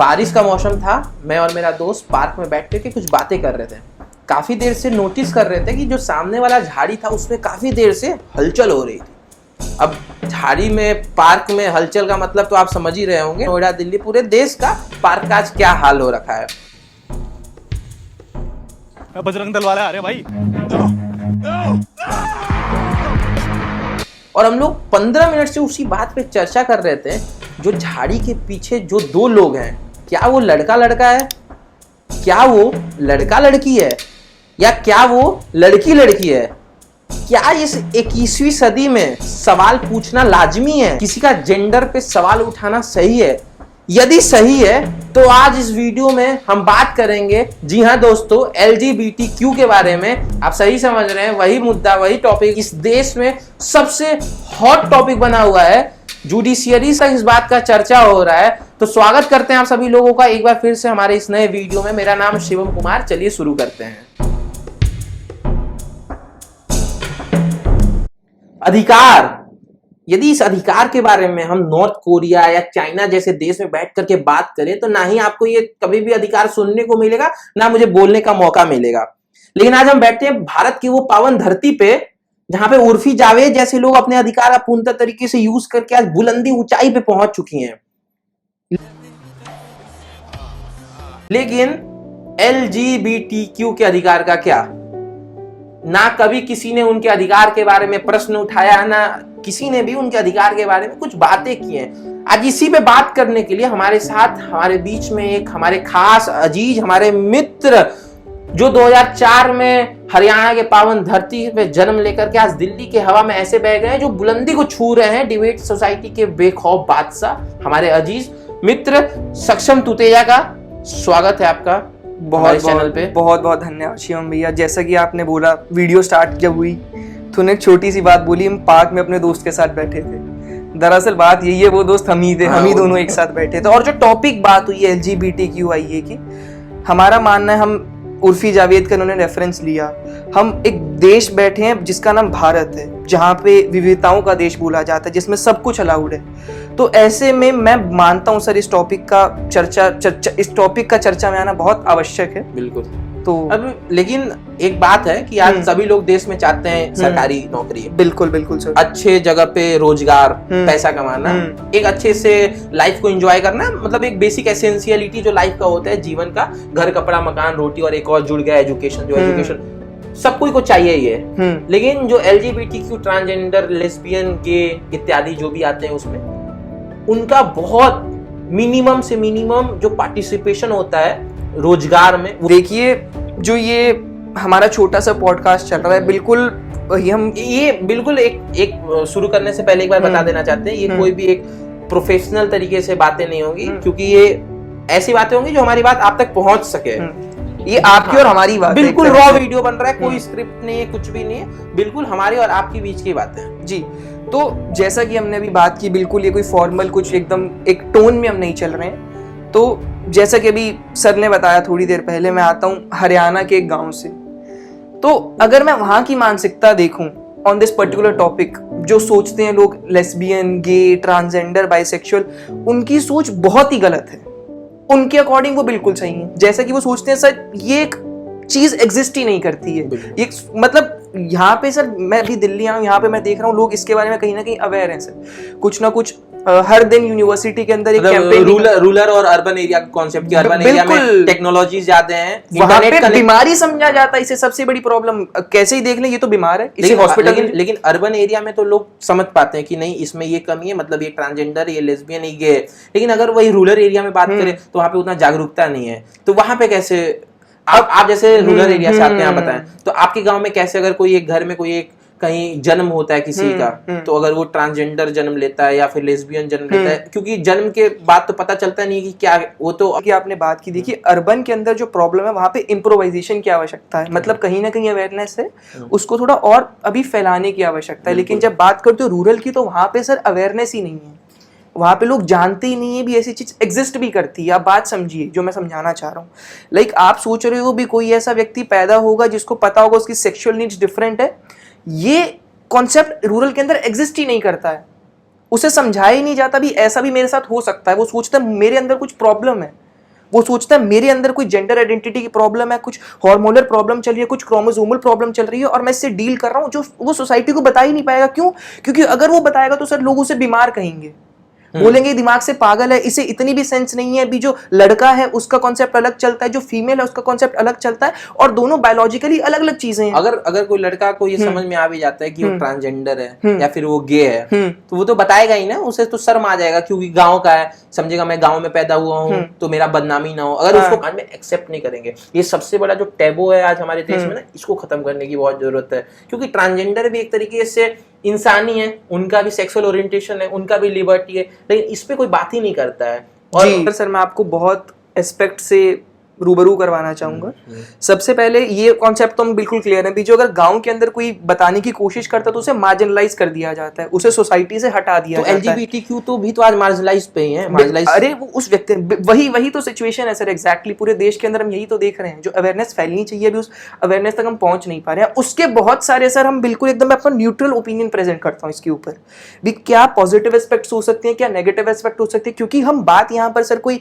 बारिश का मौसम था। मैं और मेरा दोस्त पार्क में बैठ के कुछ बातें कर रहे थे। काफी देर से नोटिस कर रहे थे कि जो सामने वाला झाड़ी था उसमें काफी देर से हलचल हो रही थी। अब झाड़ी में पार्क में हलचल का मतलब तो आप समझ ही रहे होंगे। नोएडा, दिल्ली, पूरे देश का पार्क का आज क्या हाल हो रखा है। बजरंग दल वाले आ रहे भाई। और हम लोग 15 मिनट से उसी बात पे चर्चा कर रहे थे। जो झाड़ी के पीछे जो दो लोग हैं, क्या वो लड़का लड़का है, क्या वो लड़का लड़की है, या क्या वो लड़की लड़की है। क्या इस 21वीं सदी में सवाल पूछना लाजमी है? किसी का जेंडर पे सवाल उठाना सही है? यदि सही है तो आज इस वीडियो में हम बात करेंगे, जी हाँ दोस्तों, LGBTQ के बारे में। आप सही समझ रहे हैं, वही मुद्दा, वही टॉपिक इस देश में सबसे हॉट टॉपिक बना हुआ है। जुडिशियरी से इस बात का चर्चा हो रहा है। तो स्वागत करते हैं आप सभी लोगों का एक बार फिर से हमारे इस नए वीडियो में। मेरा नाम शिवम कुमार। चलिए शुरू करते हैं। अधिकार, यदि इस अधिकार के बारे में हम नॉर्थ कोरिया या चाइना जैसे देश में बैठ करके बात करें तो ना ही आपको ये कभी भी अधिकार सुनने को मिलेगा, ना मुझे बोलने का मौका मिलेगा। लेकिन आज हम बैठे हैं भारत की वो पावन धरती पे जहां पे उर्फी जावेद जैसे लोग अपने अधिकार पूर्णतः तरीके से यूज करके आज बुलंदी ऊंचाई पे पहुंच चुकी हैं। लेकिन LGBTQ के अधिकार का क्या? ना कभी किसी ने उनके अधिकार के बारे में प्रश्न उठाया, ना किसी ने भी उनके अधिकार के बारे में कुछ बातें की हैं। आज इसी पे बात करने के लिए हमारे साथ, हमारे बीच में एक हमारे खास अजीज, हमारे मित्र, जो 2004 में हरियाणा के पावन धरती पे जन्म लेकर के आज दिल्ली के हवा में ऐसे बह गए, जो बुलंदी को छू रहे हैं, डिबेट सोसाइटी के बेखौफ बादशाह, हमारे अजीज मित्र सक्षम तुतेजा का स्वागत है आपका बहुत बहुत धन्यवाद शिवम भैया। जैसा कि आपने बोला, वीडियो स्टार्ट जब हुई तो एक छोटी सी बात बोली। हम पार्क में अपने दोस्त के साथ बैठे थे। दरअसल बात यही है, वो दोस्त हम ही थे, हम ही दोनों एक साथ बैठे थे। और जो टॉपिक बात हुई है LGBTQI की, हमारा मानना है, हम उर्फी जावेद का उन्होंने रेफरेंस लिया। हम एक देश बैठे हैं जिसका नाम भारत है, जहाँ पे विविधताओं का देश बोला जाता है, जिसमें सब कुछ अलाउड है। तो ऐसे में मैं मानता हूँ सर, इस टॉपिक का चर्चा में आना बहुत आवश्यक है। बिल्कुल। तो अब लेकिन एक बात है कि आज सभी लोग देश में चाहते हैं सरकारी नौकरी। बिल्कुल बिल्कुल सर। अच्छे जगह पे रोजगार, पैसा कमाना, एक अच्छे से लाइफ को एंजॉय करना, मतलब एक बेसिक एसेंशियलिटी जो लाइफ का होता है, जीवन का, घर, कपड़ा, मकान, रोटी, और एक और जुड़ गया एजुकेशन। जो एजुकेशन सब कोई को चाहिए ही है। लेकिन जो LGBTQ, ट्रांसजेंडर, लेस्बियन, गे इत्यादि जो भी आते हैं, उसमें उनका बहुत मिनिमम से मिनिमम जो पार्टिसिपेशन होता है रोजगार में। देखिए, जो ये हमारा छोटा सा पॉडकास्ट चल रहा है, बिल्कुल हम ये बिल्कुल एक शुरू करने से पहले एक बार बता देना चाहते हैं, ये कोई भी एक प्रोफेशनल तरीके से बातें नहीं होंगी, क्योंकि ये ऐसी बातें होंगी जो हमारी बात आप तक पहुंच सके। ये आपकी और हमारी बात, बिल्कुल रॉ वीडियो बन रहा है, कोई स्क्रिप्ट नहीं है, कुछ भी नहीं है, बिल्कुल हमारी और आपकी बीच की बात है जी। तो जैसा कि हमने अभी बात की, बिल्कुल ये कोई फॉर्मल कुछ एकदम एक टोन में हम नहीं चल रहे हैं। तो जैसा कि अभी सर ने बताया थोड़ी देर पहले, मैं आता हूँ हरियाणा के एक गांव से। तो अगर मैं वहां की मानसिकता देखूं ऑन दिस पर्टिकुलर टॉपिक, जो सोचते हैं लोग लेस्बियन, गे, ट्रांसजेंडर, बाइसेक्सुअल, उनकी सोच बहुत ही गलत है। उनके अकॉर्डिंग वो बिल्कुल सही है। जैसा कि वो सोचते हैं सर, ये एक चीज एग्जिस्ट ही नहीं करती है। ये मतलब यहाँ पे सर, मैं अभी दिल्ली आया हूँ, यहाँ पे मैं देख रहा हूँ लोग इसके बारे में कहीं ना कहीं अवेयर हैं सर। कुछ ना कुछ हर दिन यूनिवर्सिटी के अंदर एक कैंपेन, रूरल और अर्बन एरिया का कॉन्सेप्ट की, अर्बन एरिया में टेक्नोलॉजी ज्यादा है, वहां पे बीमारी समझा जाता है। इसे सबसे बड़ी प्रॉब्लम कैसे ही देख लें, ये तो बीमार है, इसे हॉस्पिटल। लेकिन अर्बन एरिया में तो लोग समझ पाते हैं कि नहीं, इसमें ये कमी है, मतलब ये ट्रांसजेंडर, ये लेस्बियन, ये गे है। लेकिन अगर वही रूरल एरिया में बात करें तो वहां पे उतना जागरूकता नहीं है। तो वहां पे कैसे आप जैसे रूरल एरिया से आते हैं, आप बताएं तो आपके गांव में कैसे, अगर कोई एक घर में कोई एक कहीं जन्म होता है किसी का, तो अगर वो ट्रांसजेंडर जन्म लेता है या फिर लेस्बियन जन्म लेता है, क्योंकि जन्म के बाद तो पता चलता नहीं कि क्या वो, तो कि आपने बात की, देखिए अर्बन के अंदर जो प्रॉब्लम है, वहां पे इम्प्रोवाइजेशन की आवश्यकता है। मतलब कहीं ना कहीं अवेयरनेस है, उसको थोड़ा और अभी फैलाने की आवश्यकता है। लेकिन जब बात करते हो रूरल की, तो वहां पे सर अवेयरनेस ही नहीं है। वहां पे लोग जानते ही नहीं है भी ऐसी चीज एग्जिस्ट भी करती है। आप बात समझिए जो मैं समझाना चाह रहा हूँ। लाइक आप सोच रहे हो भी कोई ऐसा व्यक्ति पैदा होगा जिसको पता होगा उसकी सेक्सुअल नीड्स डिफरेंट है, ये कॉन्सेप्ट रूरल के अंदर एग्जिस्ट ही नहीं करता है। उसे समझाया ही नहीं जाता भी ऐसा भी मेरे साथ हो सकता है। वो सोचता है मेरे अंदर कुछ प्रॉब्लम है, वो सोचता है मेरे अंदर कोई जेंडर आइडेंटिटी की प्रॉब्लम है, कुछ हार्मोनल प्रॉब्लम चल रही है, कुछ क्रोमोसोमल प्रॉब्लम चल रही है और मैं इससे डील कर रहा हूँ, जो वो सोसाइटी को बता ही नहीं पाएगा। क्यों? क्योंकि अगर वो बताएगा तो सर लोग उसे बीमार कहेंगे, बोलेंगे दिमाग से पागल है, इसे इतनी भी सेंस नहीं है। अभी जो लड़का है उसका कॉन्सेप्ट अलग चलता है, जो फीमेल है उसका कॉन्सेप्ट अलग चलता है, और दोनों बायोलॉजिकली अलग अलग चीजें हैं। अगर कोई लड़का को ये समझ में आ भी जाता है कि वो ट्रांसजेंडर है या फिर वो गे है, तो वो तो बताएगा ही ना, उसे तो शर्म आ जाएगा क्योंकि गांव का है, समझेगा मैं गांव में पैदा हुआ हूँ तो मेरा बदनामी ना हो। अगर उसको बाद में एक्सेप्ट नहीं करेंगे, ये सबसे बड़ा जो टैबू है आज हमारे देश में ना, इसको खत्म करने की बहुत जरूरत है। क्योंकि ट्रांसजेंडर भी एक तरीके से इंसानी है, उनका भी सेक्सुअल ओरिएंटेशन है, उनका भी लिबर्टी है, लेकिन इस पे कोई बात ही नहीं करता है। और सर मैं आपको बहुत एस्पेक्ट से रूबरू करवाना चाहूंगा। सबसे पहले ये कॉन्सेप्ट तो हम बिल्कुल क्लियर है भी, जो अगर गांव के अंदर कोई बताने की कोशिश करता है तो उसे मार्जिनलाइज कर दिया जाता है, उसे सोसाइटी से हटा दिया तो जाता है। एलजीबीटीक्यू तो भी तो आज मार्जिनलाइज पे ही है, मार्जिनलाइज। अरे वो उस व्यक्ति, वही तो सिचुएशन है सर, एग्जैक्टली पूरे देश के अंदर हम यही तो देख रहे हैं। जो अवेयरनेस फैलनी चाहिए अभी उस अवेयरनेस तक हम पहुंच नहीं पा रहे हैं। उसके बहुत सारे सर हम बिल्कुल एकदम अपना न्यूट्रल ओपिनियन प्रेजेंट करता हूँ इसके ऊपर भी, क्या पॉजिटिव एस्पेक्ट्स हो सकते हैं, क्या नेगेटिव एस्पेक्ट हो सकते हैं। क्योंकि हम बात यहाँ पर सर कोई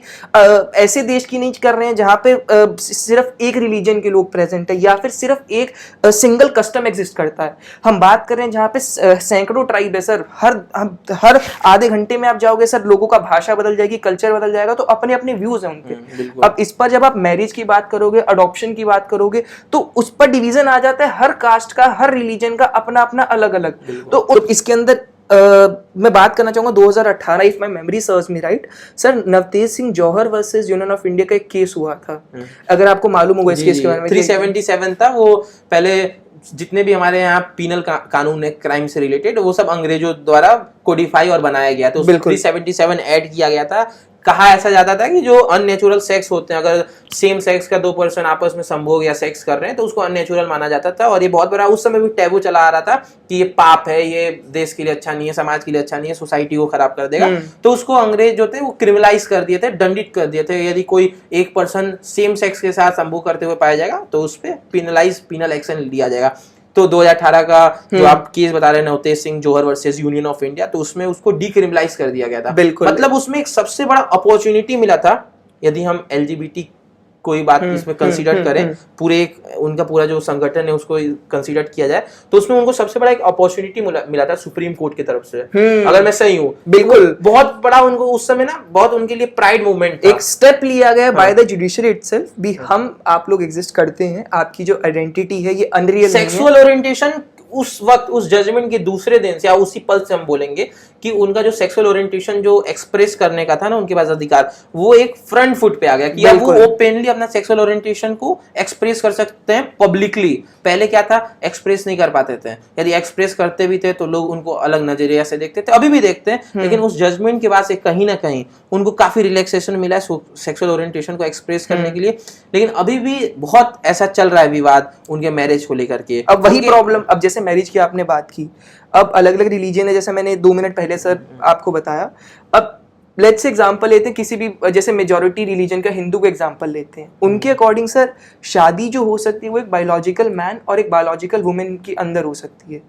ऐसे देश की नहीं कर रहे हैं जहाँ पे सिर्फ एक रिलीजन के लोग प्रेजेंट है या फिर सिर्फ एक सिंगल कस्टम एग्जिस्ट करता है। हम बात कर रहे हैं जहाँ पे सैकड़ों ट्राइब है सर, हर आधे घंटे में आप जाओगे सर, लोगों का भाषा बदल जाएगी, कल्चर बदल जाएगा, तो अपने अपने व्यूज हैं उनके। अब इस पर जब आप मैरिज की बात करोगे, अडॉप्शन की बात करोगे, तो उस पर डिवीजन आ जाता है, हर कास्ट का, हर रिलीजन का अपना अपना अलग अलग। तो इसके अंदर मैं बात करना चाहूंगा 2018, if my memory serves me right sir, Navtej Singh Johar versus Union of India का एक केस हुआ था। अगर आपको मालूम होगा इस केस के बारे में। 377 था वो। पहले जितने भी हमारे यहाँ पीनल कानून है क्राइम से रिलेटेड, वो सब अंग्रेजों द्वारा कोडिफाई और बनाया गया, तो 377 ऐड किया गया था। कहा ऐसा जाता था कि जो अननेचुरल सेक्स होते हैं, अगर सेम सेक्स का दो पर्सन आपस में संभोग या सेक्स कर रहे हैं तो उसको अननेचुरल माना जाता था। और ये बहुत बड़ा उस समय भी टैबू चला आ रहा था कि ये पाप है, ये देश के लिए अच्छा नहीं है, समाज के लिए अच्छा नहीं है, सोसाइटी को खराब कर देगा। तो उसको अंग्रेज जो थे वो क्रिमिनलाइज कर दिए थे, दंडित कर दिए थे। यदि कोई एक पर्सन सेम सेक्स के साथ संभोग करते हुए पाया जाएगा तो उस पर पीनल एक्शन लिया जाएगा। तो 2018 का जो आप केस बता रहे हैं Navtej Singh Johar versus Union of India, तो उसमें उसको डीक्रिमिनलाइज कर दिया गया था। मतलब उसमें एक सबसे बड़ा अपॉर्चुनिटी मिला था। यदि हम एलजीबीटी कोई बात इसमें कंसीडर करें, पूरे उनका पूरा जो संगठन है उसको कंसीडर किया जाए, तो उसमें उनको सबसे बड़ा एक अपॉर्चुनिटी मिला था सुप्रीम कोर्ट की तरफ से। अगर मैं सही हूँ, बिल्कुल बहुत बड़ा उनको उस समय ना, बहुत उनके लिए प्राइड मूवमेंट, एक स्टेप लिया गया बाय द जुडिशरी इटसेल्फ भी, हम आप लोग एग्जिस्ट करते हैं, आपकी जो आइडेंटिटी है ये अनरियल सेक्सुअल ओरिएंटेशन उस वक्त, उस जजमेंट के दूसरे दिन से या उसी पल से हम बोलेंगे कि उनका जो सेक्सुअल ओरिएंटेशन जो एक्सप्रेस करने का था ना उनके पास अधिकार, वो एक फ्रंट फुट पे आ गया कि अब वो ओपनली अपना सेक्सुअल ओरिएंटेशन को एक्सप्रेस कर सकते हैं पब्लिकली। पहले क्या था, एक्सप्रेस नहीं कर पाते थे, यदि एक्सप्रेस करते भी थे तो लोग उनको अलग नजरिया से देखते थे, अभी भी देखते हैं। लेकिन उस जजमेंट के बाद से कहीं ना कहीं उनको काफी रिलैक्सेशन मिला है सेक्सुअल ओरिएंटेशन को एक्सप्रेस करने के लिए। लेकिन अभी भी बहुत ऐसा चल रहा है विवाद उनके मैरिज को लेकर के। अब वही प्रॉब्लम, अब जैसे मैरिज की आपने बात की, अब अलग अलग रिलीजन है, जैसे मैंने 2 मिनट पहले सर आपको बताया। अब लेट्स एग्जांपल लेते हैं किसी भी, जैसे मेजॉरिटी रिलीजन का हिंदू को एग्जांपल लेते हैं, उनके अकॉर्डिंग सर शादी जो हो सकती है वो एक बायोलॉजिकल मैन और एक बायोलॉजिकल वुमेन के अंदर हो सकती है।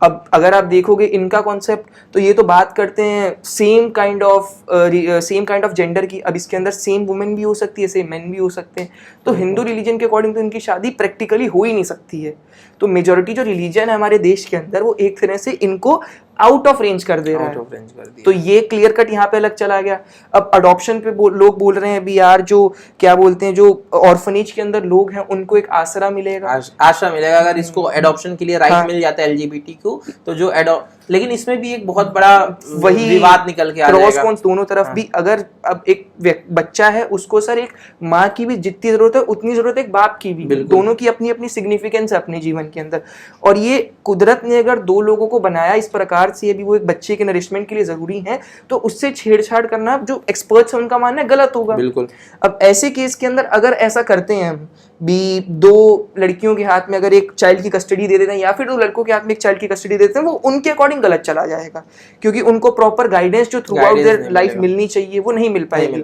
अब अगर आप देखोगे इनका कॉन्सेप्ट, तो ये तो बात करते हैं सेम काइंड ऑफ जेंडर की। अब इसके अंदर सेम वुमेन भी हो सकती है, सेम मैन भी हो सकते हैं। तो हिंदू रिलीजन के अकॉर्डिंग तो इनकी शादी प्रैक्टिकली हो ही नहीं सकती है। तो मेजॉरिटी जो रिलीजन है हमारे देश के अंदर, वो एक तरह से इनको आउट ऑफ रेंज कर दे रहा है। तो ये क्लियर कट यहाँ पे अलग चला गया। अब अडॉप्शन पे लोग बोल रहे हैं भी यार, जो क्या बोलते हैं, जो ऑर्फनेज के अंदर लोग हैं उनको एक आसरा मिलेगा, अगर इसको अडॉप्शन के लिए राइट मिल जाता है एलजीबीटी को, तो जो लेकिन इसमें भी एक बहुत बड़ा वही विवाद निकल के आ जाएगा, क्रॉस कॉन्स दोनों तरफ भी। अगर अब एक बच्चा है, उसको सर एक माँ की भी जितनी जरूरत है उतनी जरूरत है एक बाप की भी, दोनों की अपनी अपनी सिग्निफिकेंस है अपने जीवन के अंदर। और ये कुदरत ने अगर 2 लोगों को बनाया इस प्रकार से, अभी वो एक बच्चे के नरिशमेंट के लिए जरूरी है, तो उससे छेड़छाड़ करना जो एक्सपर्ट्स है उनका मानना है गलत होगा। बिल्कुल। अब ऐसे केस के अंदर अगर ऐसा करते हैं हम भी, 2 लड़कियों के हाथ में अगर एक चाइल्ड की कस्टडी दे देते हैं या फिर 2 लड़कों के हाथ में एक चाइल्ड की कस्टडी देते हैं, वो उनके अकॉर्डिंग गलत चला जाएगा, क्योंकि उनको प्रॉपर गाइडेंस जो थ्रू आउट देयर लाइफ मिलनी चाहिए वो नहीं मिल पाएगी।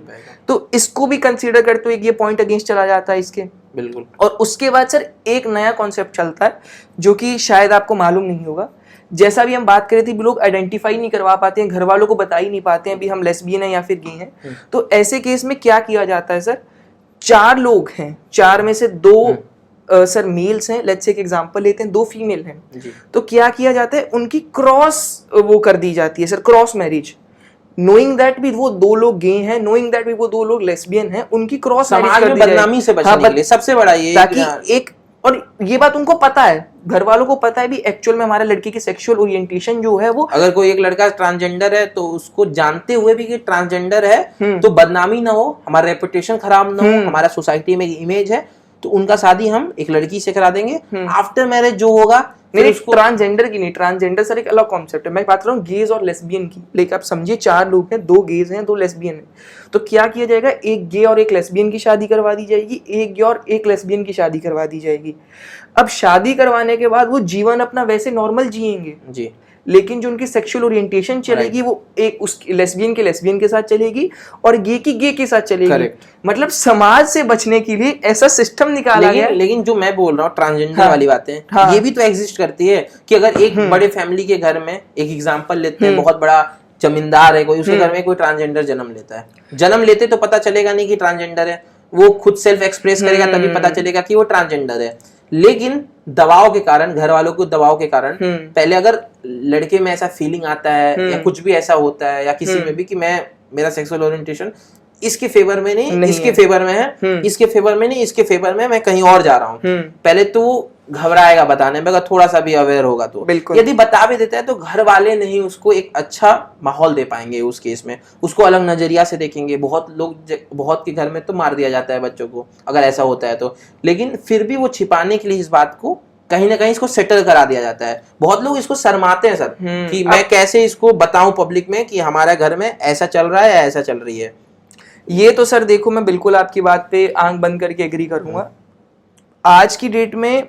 तो इसको भी कंसीडर करते हुए ये पॉइंट अगेंस्ट चला जाता है इसके। बिल्कुल। और उसके बाद सर एक नया कॉन्सेप्ट चलता है जो कि शायद आपको मालूम नहीं होगा। जैसा भी हम बात कर रहे थे, लोग आइडेंटिफाई नहीं करवा पाते हैं, घर वालों को बता ही नहीं पाते हैं भी हम लेस्बियन हैं या फिर गे हैं। तो ऐसे केस में क्या किया जाता है सर 4 लोग हैं, 4 में से 2 सर मेल्स हैं, लेट्स से एक एग्जांपल लेते हैं, 2 फीमेल हैं, तो क्या किया जाता है, उनकी क्रॉस वो कर दी जाती है sir, cross marriage, knowing that भी वो 2 लोग गे हैं, नोइंग दैट भी वो 2 लोग लेस्बियन हैं, उनकी क्रॉस मैरिज समाज कर में दी जाए। बदनामी से बचने के लिए सबसे बड़ा ये, ताकि एक, और ये बात उनको पता है, घर वालों को पता है भी एक्चुअल में हमारे लड़के की सेक्सुअल ओरिएंटेशन जो है वो, अगर कोई एक लड़का ट्रांसजेंडर है तो उसको जानते हुए भी कि ट्रांसजेंडर है तो बदनामी ना हो, हमारा रेपुटेशन खराब ना हो, हमारा सोसाइटी में इमेज है, तो उनका शादी हम एक लड़की से करा देंगे। आफ्टर मैरिज जो होगा, नहीं ट्रांसजेंडर की नहीं, ट्रांसजेंडर सर एक अलग कॉन्सेप्ट है, मैं बात कर रहा हूँ गेज और लेस्बियन की। लेकिन आप समझिए 4 लोग हैं, 2 गेज हैं, 2 लेस्बियन हैं, तो क्या किया जाएगा, एक गे और एक लेस्बियन की शादी करवा दी जाएगी, एक गे और एक लेस्बियन की शादी करवा दी जाएगी। अब शादी करवाने के बाद वो जीवन अपना वैसे नॉर्मल जिएंगे जी, लेकिन जो उनकी सेक्सुअल ओरिएंटेशन चलेगी वो एक उस लेस्बियन के साथ चलेगी और गे की गे के साथ चलेगी। मतलब समाज से बचने के लिए ऐसा सिस्टम निकाला गया। लेकिन जो मैं बोल रहा हूँ ट्रांसजेंडर वाली बातें, ये भी तो एग्जिस्ट करती है कि अगर एक बड़े फैमिली के घर में, एक एग्जांपल लेते हैं, बहुत बड़ा जमींदार है कोई, उसके घर में कोई ट्रांसजेंडर जन्म लेता है, जन्म लेते तो पता चलेगा नहीं कि ट्रांसजेंडर है, वो खुद सेल्फ एक्सप्रेस करेगा तभी पता चलेगा कि वो ट्रांसजेंडर है। लेकिन दबाव के कारण, घर वालों को दबाव के कारण, पहले अगर लड़के में ऐसा फीलिंग आता है या कुछ भी ऐसा होता है, या किसी में भी कि मैं, मेरा सेक्सुअल ओरिएंटेशन इसके फेवर में नहीं इसके फेवर में है, इसके फेवर में नहीं इसके फेवर में, मैं कहीं और जा रहा हूँ, पहले तो घबराएगा बताने में, अगर थोड़ा सा भी अवेयर होगा तो। यदि बता भी देता है तो घर वाले नहीं उसको एक अच्छा माहौल दे पाएंगे, उस केस में उसको अलग नजरिया से देखेंगे। बहुत के घर में तो मार दिया जाता है बच्चों को अगर ऐसा होता है तो, लेकिन फिर भी वो छिपाने के लिए इस बात को कहीं ना कहीं इसको सेटल करा दिया जाता है। बहुत लोग इसको शर्माते हैं सर कि मैं कैसे इसको बताऊं पब्लिक में कि हमारे घर में ऐसा चल रहा है या ऐसा चल रही है। ये तो सर देखो, मैं बिल्कुल आपकी बात पे आंख बंद करके एग्री करूंगा। आज की डेट में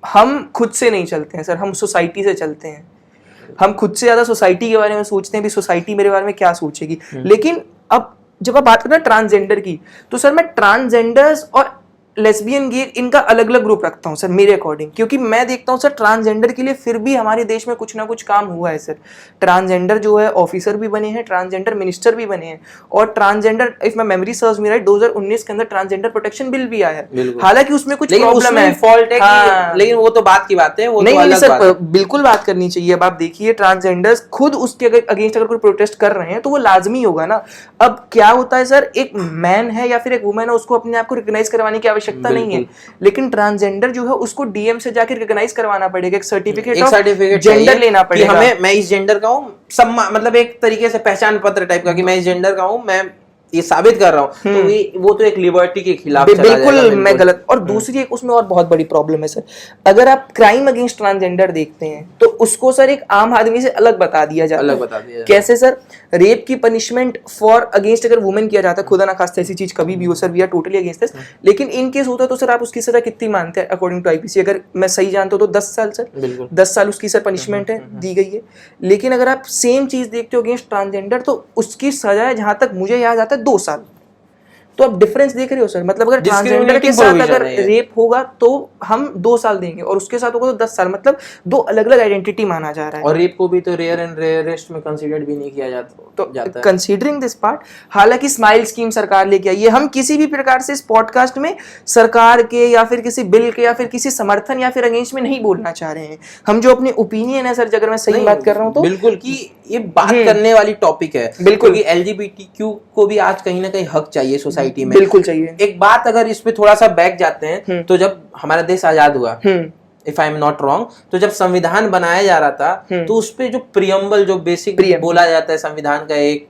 हम खुद से नहीं चलते हैं सर, हम सोसाइटी से चलते हैं। हम खुद से ज्यादा सोसाइटी के बारे में सोचते हैं भी सोसाइटी मेरे बारे में क्या सोचेगी। लेकिन अब जब आप बात करते हैं ट्रांसजेंडर की, तो सर मैं ट्रांसजेंडर्स और लेस्बियन गे इनका अलग अलग ग्रुप रखता हूँ सर मेरे अकॉर्डिंग, क्योंकि मैं देखता हूँ सर ट्रांसजेंडर के लिए फिर भी हमारे देश में कुछ ना कुछ काम हुआ है सर। ट्रांसजेंडर जो है ऑफिसर भी बने हैं, ट्रांसजेंडर मिनिस्टर भी बने हैं, और transgender if my memory serves me right 2019 के अंदर ट्रांसजेंडर प्रोटेक्शन बिल भी आया है। हालांकि उसमें कुछ प्रॉब्लम है, फॉल्ट है कि, लेकिन वो तो बात की बात है, वो नहीं नहीं सर बिल्कुल बात करनी चाहिए। अब आप देखिए ट्रांसजेंडर्स खुद उसके अगेंस्ट अगर कोई प्रोटेस्ट कर रहे हैं तो वो लाजमी होगा ना। अब क्या होता है सर, एक मैन है या फिर एक वुमेन है, उसको अपने आप को रिकॉग्नाइज करवाने की आवश्यकता नहीं है, लेकिन ट्रांसजेंडर जो है उसको डीएम से जाकर रिकॉग्नाइज करवाना पड़ेगा, एक सर्टिफिकेट जेंडर लेना पड़ेगा कि हमें, मैं इस जेंडर का हूँ, मतलब एक तरीके से पहचान पत्र टाइप का कि मैं इस जेंडर का हूँ, मैं ये साबित कर रहा हूँ, तो वो तो एक लिबर्टी के खिलाफ बिल्कुल मैं गलत। और दूसरी एक उसमें और बहुत बड़ी प्रॉब्लम है सर, अगर आप क्राइम अगेंस्ट ट्रांसजेंडर देखते हैं तो उसको सर एक आम आदमी से अलग बता दिया जाता है। कैसे सर, रेप की पनिशमेंट फॉर अगेंस्ट अगर वुमेन किया जाता है, खुदा ना खास्ता ऐसी चीज कभी भी हो sir, we are totally against this, लेकिन इन केस होता है तो सर आप उसकी सजा कितनी मानते हैं अकॉर्डिंग टू आईपीसी? अगर मैं सही जानता हूं तो 10 साल सर, 10 साल उसकी सर पनिशमेंट है, दी गई है। लेकिन अगर आप सेम चीज देखते हो अगेंस्ट ट्रांसजेंडर तो उसकी सजा है, जहां तक मुझे याद आता है 2 साल। तो आप डिफरेंस देख रहे हो सर, मतलब अगर ट्रांसजेंडर के साथ अगर रेप होगा तो हम 2 साल देंगे और उसके साथ होगा तो 10 साल, मतलब 2 अलग अलग आइडेंटिटी माना जा रहा है। और रेप को भी तो रेयर एंड रेयरेस्ट में कंसीडर्ड भी नहीं किया जाता तो कंसीडरिंग दिस पार्ट, हालांकि स्माइल स्कीम सरकार लेके आई है, हम किसी भी प्रकार से इस पॉडकास्ट में सरकार के या फिर किसी बिल के या फिर किसी समर्थन या फिर अगेंस्ट में नहीं बोलना चाह रहे हैं। हम जो अपनी ओपिनियन है सर, अगर मैं सही बात कर रहा हूँ तो बिल्कुल कि ये बात करने वाली टॉपिक है, बिल्कुल कि एलजीबीटीक्यू को भी आज कहीं ना कहीं हक चाहिए सोसाइटी में, बिल्कुल चाहिए। एक बात अगर इस पे थोड़ा सा बैक जाते हैं तो जब हमारा देश आजाद हुआ, if I am not wrong, तो जब संविधान बनाया जा रहा था तो उस पे जो प्रियम्बल, जो बेसिक बोला जाता है संविधान का एक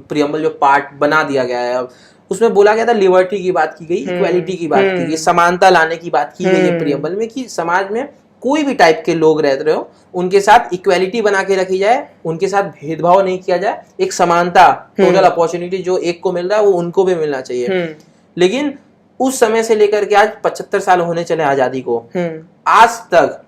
प्रियम्बल जो पार्ट बना दिया गया है, अब उसमें बोला गया था लिबर्टी की बात की गई, इक्वालिटी की बात की गई, समानता लाने की बात की गई है प्रियम्बल में, कि समाज में कोई भी टाइप के लोग रह रहे हो उनके साथ इक्वालिटी बना के रखी जाए, उनके साथ भेदभाव नहीं किया जाए, एक समानता, टोटल अपॉर्चुनिटी जो एक को मिल रहा है वो उनको भी मिलना चाहिए। लेकिन उस समय से लेकर के आज 75 साल होने चले आजादी को, आज तक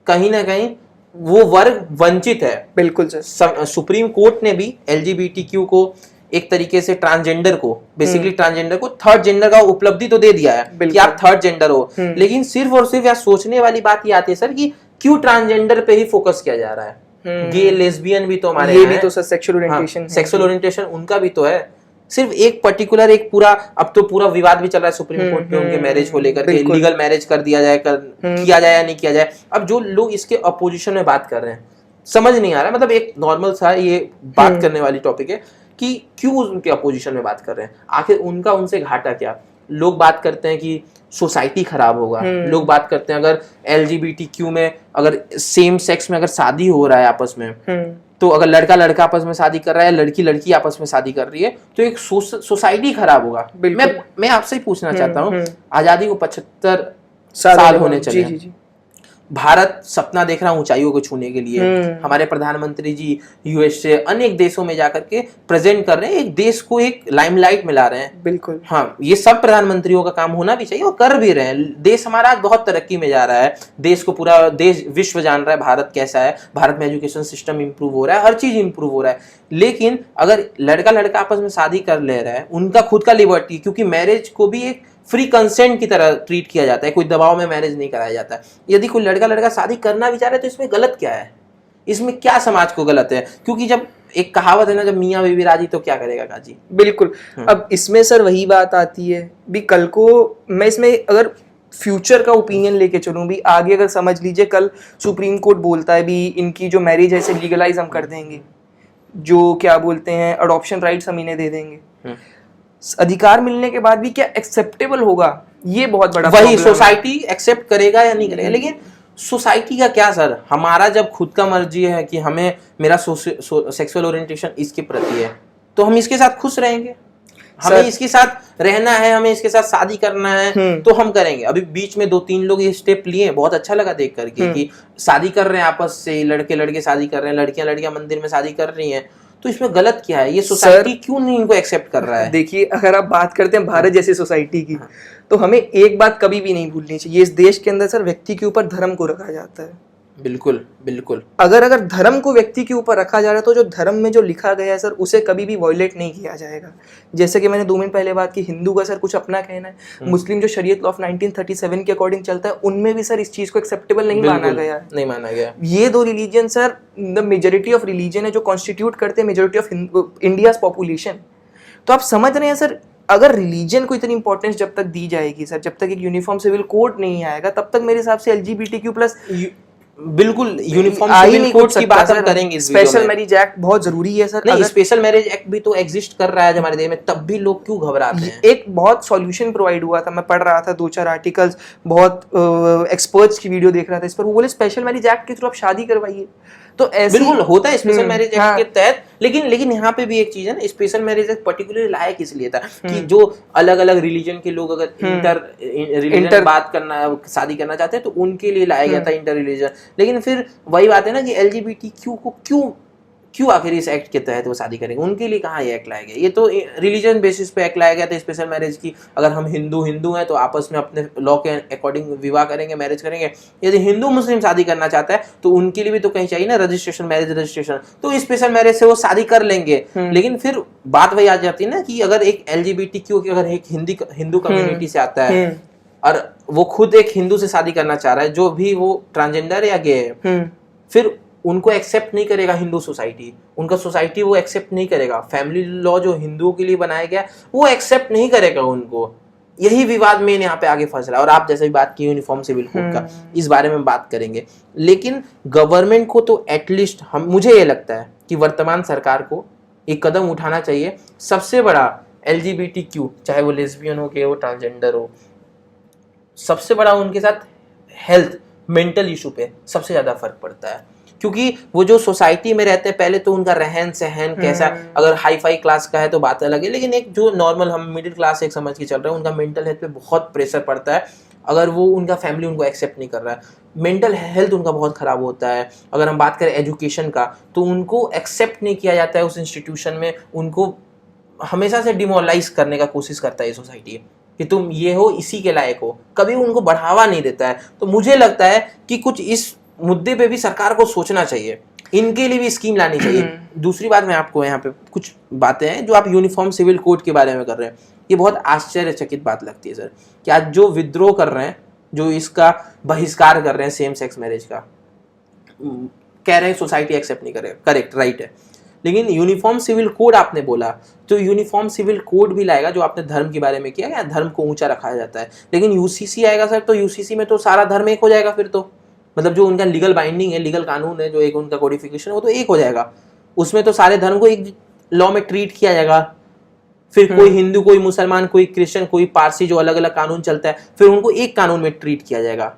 कहीं ना कहीं वो वर्ग वंचित है। बिल्कुल सर, सुप्रीम कोर्ट ने भी एलजीबीटीक्यू को एक तरीके से ट्रांसजेंडर को, बेसिकली ट्रांसजेंडर को थर्ड जेंडर का उपलब्धि तो दे दिया है कि आप थर्ड जेंडर हो, लेकिन सिर्फ और सिर्फ यहाँ सोचने वाली बात ये आती है सर कि क्यों ट्रांसजेंडर पे ही फोकस किया जा रहा है। गे लेस्बियन भी तो हमारे, ये भी तो sir sexual orientation, sexual orientation उनका भी तो है, सिर्फ एक पर्टिकुलर एक पूरा, अब तो पूरा विवाद भी चल रहा है सुप्रीम कोर्ट में उनके मैरिज को लेकर के, लीगल मैरिज कर दिया जाए, किया जाए या नहीं किया जाए। अब जो लोग इसके अपोजिशन में बात कर रहे हैं, समझ नहीं आ रहा, मतलब एक नॉर्मल सा ये बात करने वाली टॉपिक है कि क्यों उनके अपोजिशन में बात कर रहे हैं, आखिर उनका उनसे घाटा क्या। लोग बात करते हैं कि सोसाइटी खराब होगा, लोग बात करते हैं अगर LGBTQ में अगर सेम सेक्स में अगर शादी हो रहा है आपस में, तो अगर लड़का लड़का आपस में शादी कर रहा है, लड़की लड़की आपस में शादी कर रही है, तो एक सोसाइटी खराब होगा। मैं आपसे ही पूछना चाहता हूँ, आजादी को 75 साल होने चले, भारत सपना देख रहा है ऊंचाइयों को छूने के लिए, हमारे प्रधानमंत्री जी USA अनेक देशों में जाकर के प्रेजेंट कर रहे हैं, एक देश को एक लाइमलाइट में ला रहे हैं। बिल्कुल, हाँ, ये सब प्रधानमंत्रियों का काम होना भी चाहिए और कर भी रहे हैं। देश हमारा आज बहुत तरक्की में जा रहा है, देश को पूरा देश विश्व जान रहा है भारत कैसा है, भारत में एजुकेशन सिस्टम इंप्रूव हो रहा है, हर चीज इंप्रूव हो रहा है। लेकिन अगर लड़का लड़का आपस में शादी कर ले रहा है, उनका खुद का लिबर्टी, क्योंकि मैरिज को भी एक फ्री कंसेंट की तरह ट्रीट किया जाता है, कोई दबाव में मैरिज नहीं कराया जाता है। यदि कोई लड़का लड़का शादी करना भी चाह रहा है तो इसमें गलत क्या है, इसमें क्या समाज को गलत है? क्योंकि जब एक कहावत है ना, जब मियाँ बीवी राजी तो क्या करेगा काजी। बिल्कुल। अब इसमें सर वही बात आती है भी, कल को मैं इसमें अगर फ्यूचर का ओपिनियन लेके चलूं भी, आगे अगर समझ लीजिए कल सुप्रीम कोर्ट बोलता है भी इनकी जो मैरिज है इसे लीगलाइज हम कर देंगे, जो क्या बोलते हैं अडॉप्शन राइट्स हम इन्हें दे देंगे, अधिकार मिलने के बाद भी क्या एक्सेप्टेबल होगा? ये बहुत बड़ा वही सोसाइटी एक्सेप्ट करेगा या नहीं करेगा। लेकिन सोसाइटी का क्या सर, हमारा जब खुद का मर्जी है कि हमें मेरा सेक्सुअल ओरिएंटेशन इसके प्रति है, तो हम इसके साथ खुश रहेंगे, हमें इसके साथ रहना है, हमें इसके साथ शादी करना है तो हम करेंगे। अभी बीच में 2-3 लोग ये स्टेप लिए, बहुत अच्छा लगा देख करके कि शादी कर रहे हैं आपस से, लड़के लड़के शादी कर रहे हैं, लड़कियां लड़कियां मंदिर में शादी कर रही हैं, तो इसमें गलत क्या है? ये सोसाइटी क्यों नहीं इनको एक्सेप्ट कर रहा है? देखिए, अगर आप बात करते हैं भारत जैसी सोसाइटी की, तो हमें एक बात कभी भी नहीं भूलनी चाहिए, इस देश के अंदर सर व्यक्ति के ऊपर धर्म को रखा जाता है। बिल्कुल बिल्कुल। अगर धर्म को व्यक्ति के ऊपर रखा जा रहा है तो जो धर्म में जो लिखा गया है सर उसे कभी भी वॉयलेट नहीं किया जाएगा। जैसे कि मैंने 2 मिनट पहले बात की, हिंदू का सर कुछ अपना कहना है, मुस्लिम जो शरीयत लॉ ऑफ 1937 के अकॉर्डिंग चलता है उनमें भी सर इस चीज को एक्सेप्टेबल नहीं माना गया है, नहीं माना गया। ये 2 religion sir the majority of religion है जो कॉन्स्टिट्यूट करते हैं मेजोरिटी ऑफ इंडियाज पॉपुलेशन। तो आप समझ रहे हैं सर, अगर रिलीजन को इतनी इंपॉर्टेंस जब तक दी जाएगी सर, जब तक एक यूनिफॉर्म सिविल कोड नहीं आएगा, तब तक मेरे हिसाब से LGBTQ+ बिल्कुल यूनिफॉर्म सिविल कोड की बात हम करेंगे। स्पेशल मैरिज एक्ट बहुत जरूरी है सर। नहीं, स्पेशल मैरिज एक्ट भी तो एग्जिस्ट कर रहा है हमारे देश में, तब भी लोग क्यों घबराते हैं? एक बहुत सॉल्यूशन प्रोवाइड हुआ था, मैं पढ़ रहा था 2-4 आर्टिकल्स, बहुत एक्सपर्ट्स की वीडियो देख रहा था इस पर, वो बोले स्पेशल मैरिज एक्ट के थ्रू आप शादी करवाइए। तो ऐसे बिल्कुल होता है स्पेशल मैरिज एक्ट के तहत, लेकिन यहाँ पे भी एक चीज है ना, स्पेशल मैरिज एक्ट पर्टिकुलरली लायक इसलिए था कि जो अलग अलग रिलीजन के लोग अगर इंटर बात करना शादी करना चाहते हैं तो उनके लिए लाया गया था इंटर रिलीजन। लेकिन फिर वही बात है ना कि LGBTQ को क्यों आखिर इस एक्ट के तहत वो शादी करेंगे? उनके लिए कहाँ ये एक्ट लाया गया? ये तो रिलीजन बेसिस पे एक्ट लाया गया था स्पेशल मैरिज की। अगर हम हिंदू हैं तो आपस में अपने लॉ के अकॉर्डिंग विवाह करेंगे, मैरिज करेंगे। यदि हिंदू मुस्लिम शादी करना चाहता है तो उनके लिए भी तो कहीं चाहिए ना रजिस्ट्रेशन, मैरिज रजिस्ट्रेशन, तो स्पेशल मैरिज से वो शादी कर लेंगे। लेकिन फिर बात वही आ जाती है ना कि अगर एक LGBTQ अगर एक हिंदू कम्युनिटी से आता है और वो खुद एक हिंदू से शादी करना चाह रहा है, जो भी वो ट्रांसजेंडर या गे है, फिर उनको एक्सेप्ट नहीं करेगा हिंदू सोसाइटी, उनका सोसाइटी वो एक्सेप्ट नहीं करेगा। फैमिली लॉ जो हिंदुओं के लिए बनाया गया वो एक्सेप्ट नहीं करेगा उनको। यही विवाद में यहाँ पे आगे फंस रहा है। और आप जैसे भी बात की यूनिफॉर्म सिविल कोड का, इस बारे में बात करेंगे। लेकिन गवर्नमेंट को तो एटलीस्ट मुझे ये लगता है कि वर्तमान सरकार को एक कदम उठाना चाहिए। सबसे बड़ा LGBTQ, चाहे वो लेस्बियन हो, गे हो, ट्रांसजेंडर हो, सबसे बड़ा उनके साथ हेल्थ मेंटल इशू पे सबसे ज्यादा फर्क पड़ता है। क्योंकि वो जो सोसाइटी में रहते हैं, पहले तो उनका रहन सहन कैसा, अगर हाई फाई क्लास का है तो बात अलग है, लेकिन एक जो नॉर्मल हम मिडिल क्लास एक समझ के चल रहे हैं, उनका मेंटल हेल्थ पे बहुत प्रेशर पड़ता है। अगर वो उनका फैमिली उनको एक्सेप्ट नहीं कर रहा है, मेंटल हेल्थ उनका बहुत ख़राब होता है। अगर हम बात करें एजुकेशन का, तो उनको एक्सेप्ट नहीं किया जाता है उस इंस्टीट्यूशन में, उनको हमेशा से डिमोरलाइज करने का कोशिश करता है ये सोसाइटी कि तुम ये हो, इसी के लायक हो, कभी उनको बढ़ावा नहीं देता है। तो मुझे लगता है कि कुछ इस मुद्दे पे भी सरकार को सोचना चाहिए, इनके लिए भी स्कीम लानी चाहिए। दूसरी बात, मैं आपको यहाँ पे कुछ बातें हैं जो आप यूनिफॉर्म सिविल कोड के बारे में कर रहे हैं, ये बहुत आश्चर्यचकित बात लगती है सर कि आज जो विद्रोह कर रहे हैं, जो इसका बहिष्कार कर रहे हैं सेम सेक्स मैरिज का, कह रहे हैं सोसाइटी एक्सेप्ट नहीं करे, करेक्ट, राइट है। लेकिन यूनिफॉर्म सिविल कोड आपने बोला, तो यूनिफॉर्म सिविल कोड भी लाएगा जो आपने धर्म के बारे में किया है, धर्म को ऊंचा रखा जाता है। लेकिन यूसीसी आएगा सर, तो यूसीसी में तो सारा धर्म एक हो जाएगा फिर तो, मतलब जो उनका लीगल बाइंडिंग है, लीगल कानून है, जो एक उनका कोडिफिकेशन है, वो तो एक हो जाएगा। उसमें तो सारे धर्म को एक लॉ में ट्रीट किया जाएगा। फिर कोई हिंदू, कोई मुसलमान, कोई क्रिश्चियन, कोई पारसी, जो अलग अलग कानून चलता है, फिर उनको एक कानून में ट्रीट किया जाएगा।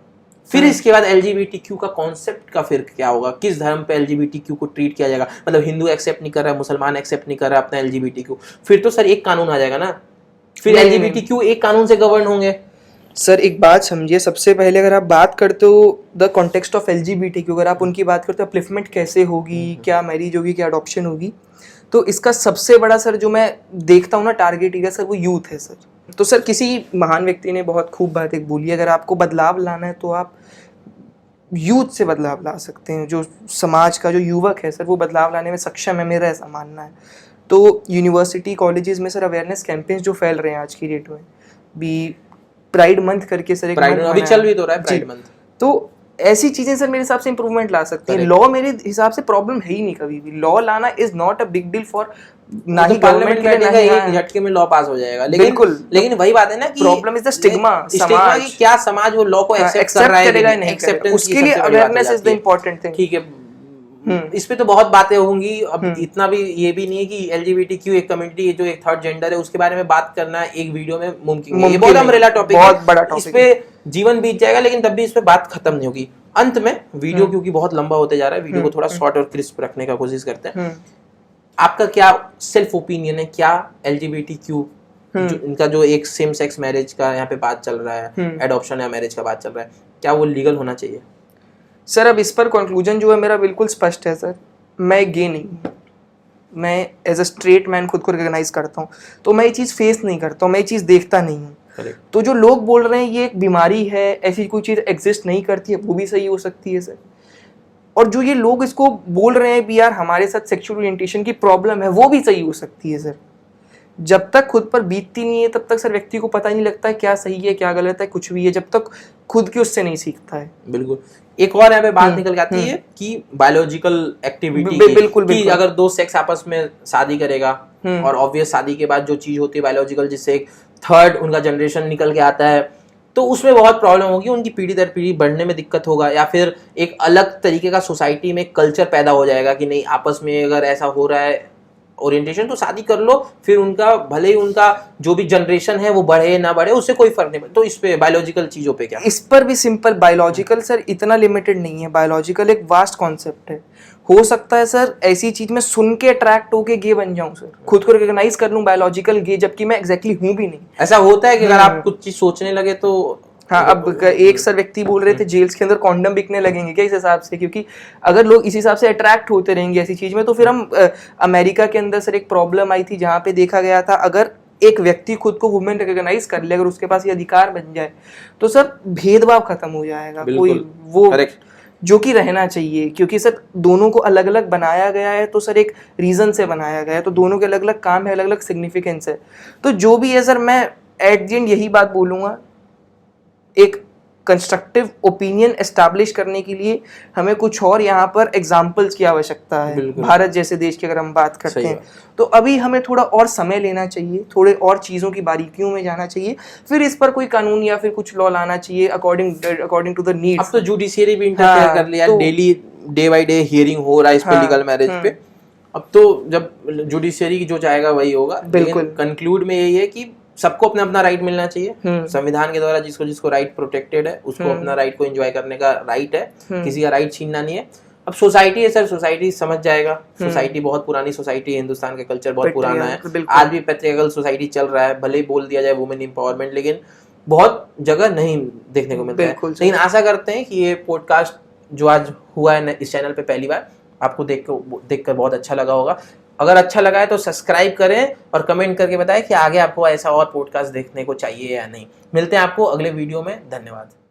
फिर इसके बाद एलजीबीटीक्यू का कॉन्सेप्ट का फिर क्या होगा, किस धर्म पे एलजीबीटीक्यू को ट्रीट किया जाएगा, मतलब हिंदू एक्सेप्ट नहीं कर रहा है, मुसलमान एक्सेप्ट नहीं कर रहा है अपना एलजीबीटीक्यू, फिर तो सर एक कानून आ जाएगा ना, फिर एलजीबीटीक्यू एक कानून से गवर्न होंगे। सर एक बात समझिए, सबसे पहले अगर आप बात करते हो द कॉन्टेक्स्ट ऑफ एलजीबीटीक्यू, अगर आप उनकी बात करते हो अपलिफ्टमेंट कैसे होगी, क्या मैरिज होगी, क्या अडॉप्शन होगी, तो इसका सबसे बड़ा सर जो मैं देखता हूँ ना टारगेट एरिया सर, वो यूथ है सर। तो सर किसी महान व्यक्ति ने बहुत खूब बात एक बोली, अगर आपको बदलाव लाना है तो आप यूथ से बदलाव ला सकते हैं। जो समाज का जो युवक है सर, वो बदलाव लाने में सक्षम है, मेरा ऐसा मानना है। तो यूनिवर्सिटी कॉलेजेस में सर अवेयरनेस कैंपेन्स जो फैल रहे हैं आज की डेट में, भी प्राइड मंथ करके सर एक अभी चल भी तो रहा है प्राइड मंथ, तो ऐसी चीजें सर मेरे हिसाब से इंप्रूवमेंट ला सकती है। लॉ मेरे हिसाब से प्रॉब्लम है ही नहीं, कभी भी लॉ लाना is not a big deal for, ना ही पार्लियामेंट बैठेगा एक झटके में लॉ पास हो जाएगा। लेकिन वही बात है ना कि प्रॉब्लम इज द स्टिग्मा, समाज की क्या समाज वो लॉ को एक्सेप्ट कर रहा है, एक्सेप्टेंस, उसके लिए awareness is the important thing. ठीक है, इस पे तो बहुत बातें होंगी। अब इतना भी ये भी नहीं है कि एलजीबीटीक्यू एक कम्युनिटी, जो एक थर्ड जेंडर है, उसके बारे में बात करना एक वीडियो में मुमकिन है। ये बहुत अमरेला टॉपिक है, बहुत बड़ा टॉपिक, इस पे जीवन बीत जाएगा, लेकिन तब भी इस पे बात खत्म नहीं होगी। अंत में वीडियो क्योंकि बहुत लंबा होते जा रहा है, वीडियो को थोड़ा शॉर्ट और क्रिस्प रखने का कोशिश करते हैं। आपका क्या सेल्फ ओपिनियन है, क्या एलजीबीटीक्यू इनका जो एक सेम सेक्स मैरिज का यहाँ पे बात चल रहा है, एडॉप्शन या मैरिज का बात चल रहा है, क्या वो लीगल होना चाहिए? सर अब इस पर कंक्लूजन जो है मेरा बिल्कुल स्पष्ट है सर। मैं गे नहीं हूँ, मैं एज अ स्ट्रेट मैन खुद को रिकॉग्नाइज करता हूँ, तो मैं ये चीज़ फेस नहीं करता हूँ, मैं ये चीज़ देखता नहीं हूँ। तो जो लोग बोल रहे हैं ये एक बीमारी है, ऐसी कोई चीज़ एग्जिस्ट नहीं करती है, वो भी सही हो सकती है सर। और जो ये लोग इसको बोल रहे हैं भी यार हमारे साथ सेक्सुअल ओरिएंटेशन की प्रॉब्लम है, वो भी सही हो सकती है सर। जब तक खुद पर बीतती नहीं है तब तक सर व्यक्ति को पता नहीं लगता है क्या सही है क्या गलत है, कुछ भी है, जब तक खुद की उससे नहीं सीखता है। बिल्कुल। एक और यहाँ पे बात निकल के आती है कि बायोलॉजिकल एक्टिविटी, बिल्कुल कि अगर दो सेक्स आपस में शादी करेगा और ऑब्वियस शादी के बाद जो चीज होती है बायोलॉजिकल, जिससे एक थर्ड उनका जनरेशन निकल के आता है, तो उसमें बहुत प्रॉब्लम होगी, उनकी पीढ़ी दर पीढ़ी बढ़ने में दिक्कत होगा, या फिर एक अलग तरीके का सोसाइटी में कल्चर पैदा हो जाएगा कि नहीं आपस में अगर ऐसा हो रहा है ओरिएंटेशन तो शादी कर लो, फिर उनका भले ही उनका जो भी जनरेशन है वो बढ़े ना बढ़े उससे कोई फर्क नहीं पड़ता। तो इस पे बायोलॉजिकल चीजों पे क्या? इस पर भी सिंपल, बायोलॉजिकल सर इतना लिमिटेड नहीं है, बायोलॉजिकल एक वास्ट कॉन्सेप्ट है। हो सकता है सर ऐसी चीज में सुन के अट्रैक्ट होके गे बन जाऊं सर, खुद को रिकॉग्नाइज कर लूं बायोलॉजिकल गे, जबकि मैं एग्जैक्टली हूं भी नहीं। ऐसा होता है कि अगर आप कुछ चीज सोचने लगे तो हाँ, अब एक सर व्यक्ति बोल रहे थे जेल्स के अंदर कॉन्डम बिकने लगेंगे क्या इस हिसाब से, क्योंकि अगर लोग इस हिसाब से अट्रैक्ट होते रहेंगे ऐसी चीज में, तो फिर हम अमेरिका के अंदर सर एक प्रॉब्लम आई थी जहाँ पे देखा गया था अगर एक व्यक्ति खुद को वुमेन रिकॉग्नाइज कर ले, अगर उसके पास ये अधिकार बन जाए तो सर भेदभाव खत्म हो जाएगा, कोई वो जो कि रहना चाहिए, क्योंकि सर दोनों को अलग अलग बनाया गया है, तो सर एक रीजन से बनाया गया है, तो दोनों के अलग अलग काम है, अलग अलग सिग्निफिकेंस है। तो जो भी है सर मैं एट द एंड यही बात बोलूँगा, एक कंस्ट्रक्टिव ओपिनियन एस्टैब्लिश करने के लिए हमें कुछ और यहाँ पर एग्जाम्पल्स की आवश्यकता है। भारत जैसे देश की अगर हम बात करते हैं तो अभी हमें थोड़ा और समय लेना चाहिए, थोड़े और चीज़ों की बारीकियों में जाना चाहिए, फिर इस पर कोई कानून या फिर कुछ लॉ लाना चाहिए अकॉर्डिंग टू द नीड्स। अब तो जुडिशियरी भी इंटरफेयर कर लिया, daily day by day hearing हो रहा है इस पे लीगल मैरिज पे। अब तो जब जुडिशियरी जो चाहेगा वही होगा। बिल्कुल। कंक्लूड में यही है कि सबको अपना अपना राइट मिलना चाहिए, संविधान के द्वारा जिसको जिसको राइट प्रोटेक्टेड है उसको अपना राइट को एंजॉय करने का राइट है, किसी का राइट छीनना नहीं है। अब सोसाइटी है सर, सोसाइटी समझ जाएगा, सोसाइटी बहुत पुरानी सोसाइटी है, हिंदुस्तान का कल्चर बहुत पुराना है, आज भी पैट्रियार्कल सोसाइटी चल रहा है, भले ही बोल दिया जाए वुमेन एम्पावरमेंट, लेकिन बहुत जगह नहीं देखने को मिलता है। लेकिन आशा करते हैं कि ये पॉडकास्ट जो आज हुआ है इस चैनल पे पहली बार, आपको देखकर बहुत अच्छा लगा होगा। अगर अच्छा लगा है तो सब्सक्राइब करें और कमेंट करके बताएं कि आगे आपको ऐसा और पॉडकास्ट देखने को चाहिए या नहीं। मिलते हैं आपको अगले वीडियो में, धन्यवाद।